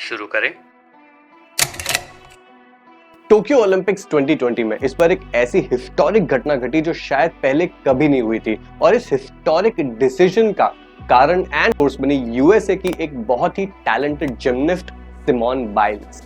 शुरू करें। Tokyo Olympics 2020 में इस बार एक ऐसी हिस्टोरिक घटना घटी जो शायद पहले कभी नहीं हुई थी और इस हिस्टोरिक डिसीजन का कारण एंड फोर्स बनी यूएसए की एक बहुत ही talented gymnast Simone Biles.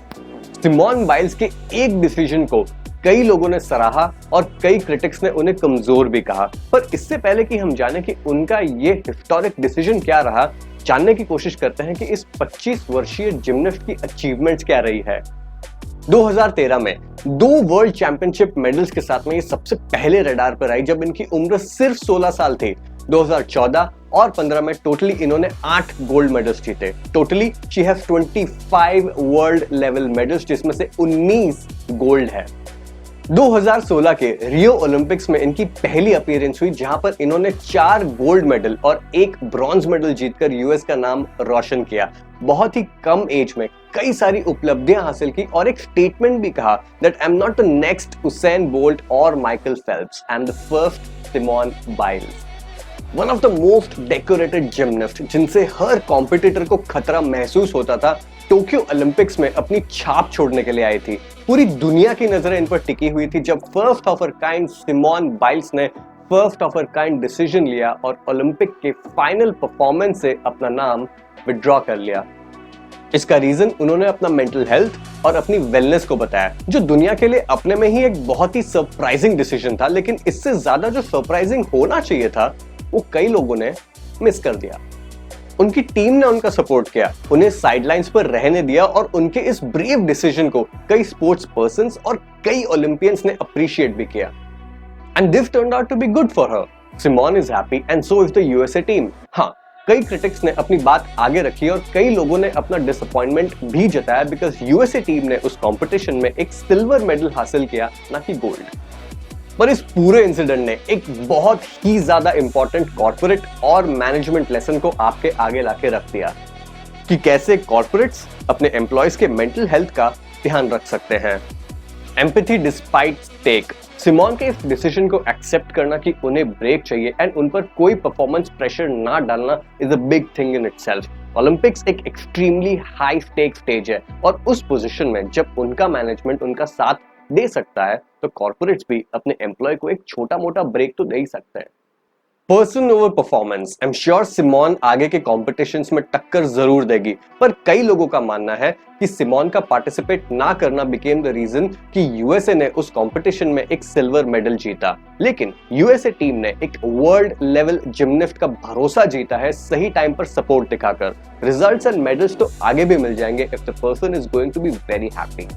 Simone Biles के एक डिसीजन को कई लोगों ने सराहा और कई क्रिटिक्स ने उन्हें कमजोर भी कहा, पर इससे पहले कि हम जाने कि उनका ये हिस्टोरिक डिसीजन क्या रहा, जानने की कोशिश करते हैं कि इस 25 वर्षीय जिमनास्ट की अचीवमेंट्स क्या रही है। 2013 में 2 वर्ल्ड चैंपियनशिप मेडल्स के साथ में ये सबसे पहले रडार पर आई जब इनकी उम्र सिर्फ 16 साल थी। 2014 और 15 में टोटली इन्होंने 8 गोल्ड मेडल्स जीते। Totally she has 25 world level medals जिसमें से 19 गोल्ड है। 2016 के रियो ओलंपिक्स में इनकी पहली अपीयरेंस हुई जहां पर इन्होंने 4 गोल्ड मेडल और 1 ब्रॉन्ज मेडल जीतकर यूएस का नाम रोशन किया। बहुत ही कम एज में कई सारी उपलब्धियां हासिल की और एक स्टेटमेंट भी कहा that I am not the next Usain Bolt और Michael Phelps, I am the first Simone Biles. One of the most decorated gymnast जिनसे हर कॉम्पिटिटर को खतरा महसूस होता था, टोक्यो ओलंपिक्स में अपनी छाप छोड़ने के लिए आई थी। पूरी दुनिया की नजरें इन पर टिकी हुई थी जब first of her kind Simone Biles ने first of her kind decision लिया और ओलंपिक के फाइनल परफॉर्मेंस से अपना नाम विड्रॉ कर लिया। इसका रीजन उन्होंने अपना मेंटल हेल्थ और अपनी वेलनेस को बताया, जो दुनिया के लिए अपने में ही एक बहुत ही सरप्राइजिंग डिसीजन था, लेकिन इससे ज्यादा जो सरप्राइजिंग होना चाहिए था वो कई लोगों ने मिस कर दिया। उनकी टीम ने उनका सपोर्ट किया, उन्हें साइडलाइंस पर रहने दिया और उनके इस ब्रेव डिसीजन को कई स्पोर्ट्स पर्संस और कई ओलंपियंस ने अप्रिशिएट भी किया। And this turned out to be good for her. Simone is happy and so is the USA team. हाँ, कई क्रिटिक्स ने अपनी बात आगे रखी और कई लोगों ने अपना डिसअपॉइंटमेंट भी जताया बिकॉज यूएसए टीम ने उस कंपटीशन में एक सिल्वर मेडल हासिल किया, ना कि गोल्ड। पर इस पूरे इंसिडेंट ने एक बहुत ही ज्यादा इंपॉर्टेंट कॉर्पोरेट और मैनेजमेंट लेसन को आपके आगे लाके रख दिया कि कैसे कॉर्पोरेट्स अपने एम्प्लॉयज के मेंटल हेल्थ का ध्यान रख सकते हैं। Empathy despite stake. सिमोन के इस डिसीजन को एक्सेप्ट करना कि उन्हें ब्रेक चाहिए एंड उन पर कोई परफॉर्मेंस प्रेशर ना डालना is a big thing in itself. Olympics एक एक्सट्रीमली हाई स्टेक स्टेज है और उस पोजीशन में जब उनका मैनेजमेंट उनका साथ दे सकता है तो कॉर्पोरेट्स भी अपने एम्प्लॉय को एक छोटा मोटा ब्रेक तो दे ही सकते हैं। Person over performance. I am sure Simone आगे के कॉम्पिटिशंस में टक्कर जरूर देगी, पर कई लोगों का मानना है कि सिमोन का पार्टिसिपेट ना करना बिकेम द रीजन कि यूएसए ने उस कंपटीशन में एक सिल्वर मेडल जीता। लेकिन यूएसए टीम ने एक वर्ल्ड लेवल जिमनास्ट का भरोसा जीता है सही टाइम पर सपोर्ट दिखाकर। रिजल्ट्स एंड मेडल्स तो आगे भी मिल जाएंगे if the person is going to be very happy.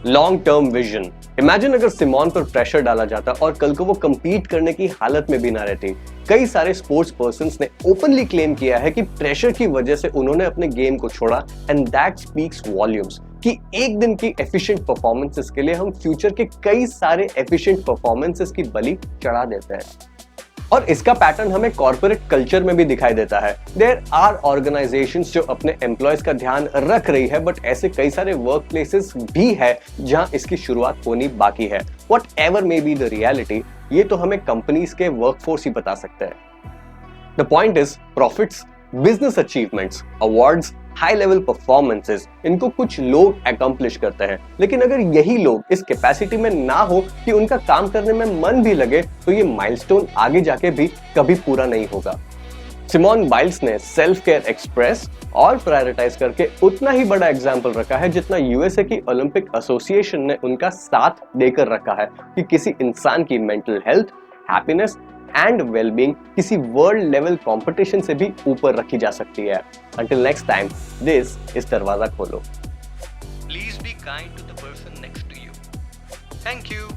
Long term vision. Imagine अगर सिमोन पर प्रेशर डाला जाता और कल को वो कंपीट करने की हालत में भी ना रहती। कई सारे स्पोर्ट्स पर्संस ने ओपनली क्लेम किया है कि प्रेशर की वजह से उन्होंने अपने गेम को छोड़ा एंड दैट स्पीक्स वॉल्यूम्स कि एक दिन की एफिशिएंट परफॉर्मेंसेस के लिए हम फ्यूचर के कई सारे एफिशिएंट परफॉर्मेंसेस की बलि चढ़ा देते हैं। और इसका पैटर्न हमें कॉर्पोरेट कल्चर में भी दिखाई देता है। देयर आर ऑर्गेनाइजेशंस जो अपने एम्प्लॉयज का ध्यान रख रही है, बट ऐसे कई सारे वर्क प्लेसेस भी है जहां इसकी शुरुआत होनी बाकी है। What ever may be the reality, ये तो हमें कंपनीज के वर्कफोर्स ही बता सकते हैं। The point is profits, business achievements, awards, high level performances, इनको कुछ लोग अकम्प्लिश करते हैं, लेकिन अगर यही लोग इस कैपेसिटी में ना हो कि उनका काम करने में मन भी लगे तो ये माइलस्टोन आगे जाके भी कभी पूरा नहीं होगा। सिमोन बाइल्स ने सेल्फ केयर एक्सप्रेस और प्रायोरिटाइज करके उतना ही बड़ा एग्जाम्पल रखा है जितना यूएसए की ओलंपिक एसोसिएशन ने उनका साथ देकर रखा है कि किसी इंसान की mental health, happiness and wellbeing किसी वर्ल्ड लेवल कंपटीशन से भी ऊपर रखी जा सकती है। Until next time, this is दरवाजा खोलो। Please be kind to the person next to you. Thank you.